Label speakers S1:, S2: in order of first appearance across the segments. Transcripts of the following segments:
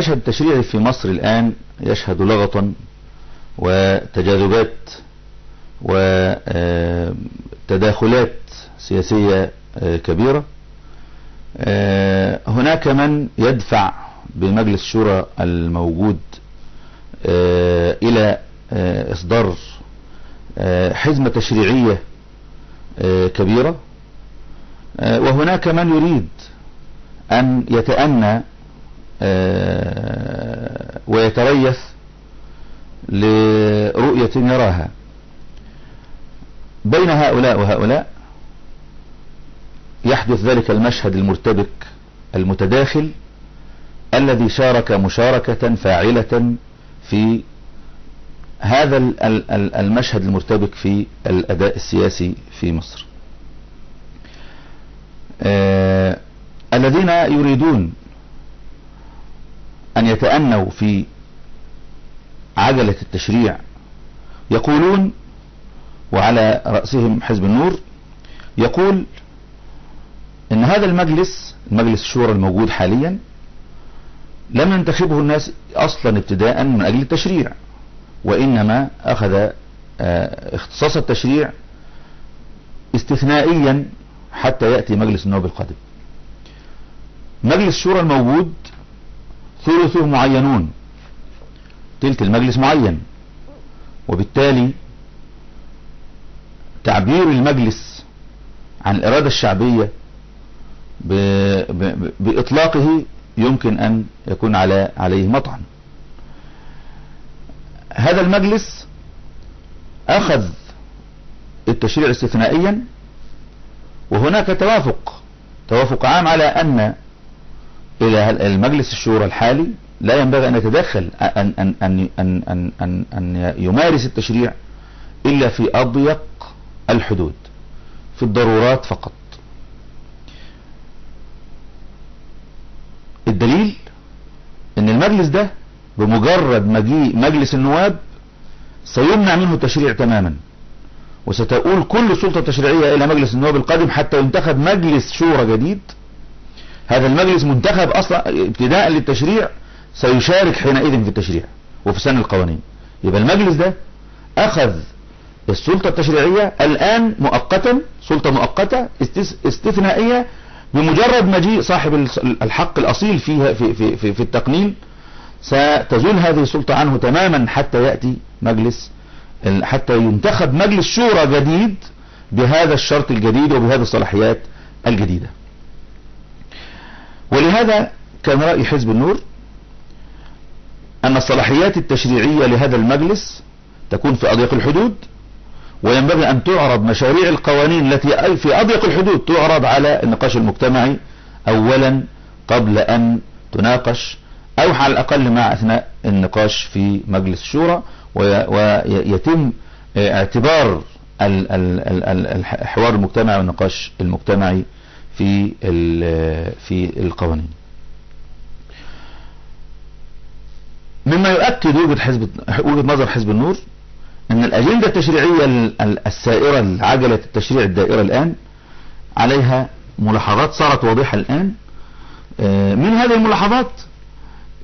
S1: المشهد التشريعي في مصر الآن يشهد لغطا وتجاذبات وتداخلات سياسية كبيرة. هناك من يدفع بمجلس الشورى الموجود إلى إصدار حزمة تشريعية كبيرة، وهناك من يريد أن يتأنى ويتريث لرؤية يراها. بين هؤلاء وهؤلاء يحدث ذلك المشهد المرتبك المتداخل الذي شارك مشاركة فاعلة في هذا المشهد المرتبك في الأداء السياسي في مصر. الذين يريدون أن يتأنوا في عجلة التشريع يقولون، وعلى رأسهم حزب النور، يقول إن هذا المجلس الشورى الموجود حاليا لم ينتخبه الناس أصلا ابتداء من أجل التشريع، وإنما أخذ اختصاص التشريع استثنائيا حتى يأتي مجلس النواب القادم. مجلس الشورى الموجود ثلثه معينون، تلت المجلس معين، وبالتالي تعبير المجلس عن الإرادة الشعبية بإطلاقه يمكن أن يكون عليه مطعن. هذا المجلس أخذ التشريع استثنائيا، وهناك توافق عام على أن إلى المجلس الشورى الحالي لا ينبغي أن يتدخل أن يمارس التشريع إلا في أضيق الحدود، في الضرورات فقط. الدليل أن المجلس ده بمجرد مجيء مجلس النواب سيمنع منه التشريع تماما، وستؤول كل سلطة تشريعية إلى مجلس النواب القادم حتى ينتخب مجلس شورى جديد. هذا المجلس منتخب أصلا ابتداء للتشريع، سيشارك حينئذ في التشريع وفي سن القوانين. يبقى المجلس ده أخذ السلطة التشريعية الآن مؤقتا، سلطة مؤقتة استثنائية، بمجرد مجيء صاحب الحق الأصيل فيها في التقنين ستزول هذه السلطة عنه تماما حتى يأتي حتى ينتخب مجلس شورى جديد بهذا الشرط الجديد وبهذه الصلاحيات الجديدة. ولهذا كان رأي حزب النور أن الصلاحيات التشريعية لهذا المجلس تكون في أضيق الحدود، وينبغي أن تعرض مشاريع القوانين التي في أضيق الحدود تعرض على النقاش المجتمعي أولا قبل أن تناقش، أو على الأقل مع أثناء النقاش في مجلس الشورى، ويتم اعتبار الحوار المجتمعي والنقاش المجتمعي في القوانين. مما يؤكد وجهة نظر حزب النور ان الأجندة التشريعية السائرة لعجلة التشريع الدائرة الآن عليها ملاحظات صارت واضحة الآن. من هذه الملاحظات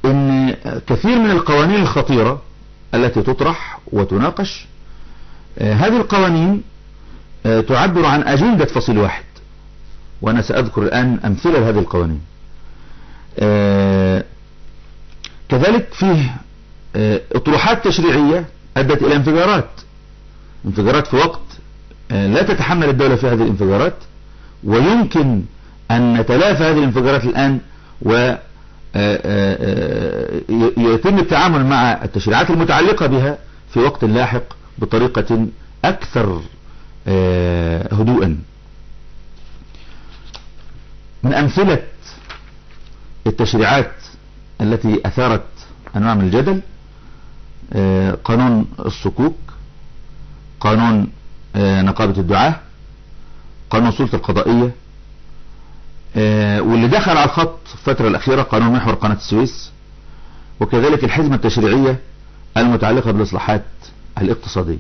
S1: ان كثير من القوانين الخطيرة التي تطرح وتناقش، هذه القوانين تعبر عن أجندة فصيل واحد، وأنا سأذكر الآن أمثلة لهذه القوانين. كذلك فيه اطروحات تشريعية أدت إلى انفجارات في وقت لا تتحمل الدولة في هذه الانفجارات، ويمكن أن نتلافى هذه الانفجارات الآن ويتم التعامل مع التشريعات المتعلقة بها في وقت لاحق بطريقة أكثر هدوءا. من أمثلة التشريعات التي أثارت أنواع من الجدل قانون الصكوك، قانون نقابة الدعاة، قانون السلطة القضائية، واللي دخل على الخط في الفترة الأخيرة قانون محور قناة السويس، وكذلك الحزمة التشريعية المتعلقة بالإصلاحات الاقتصادية.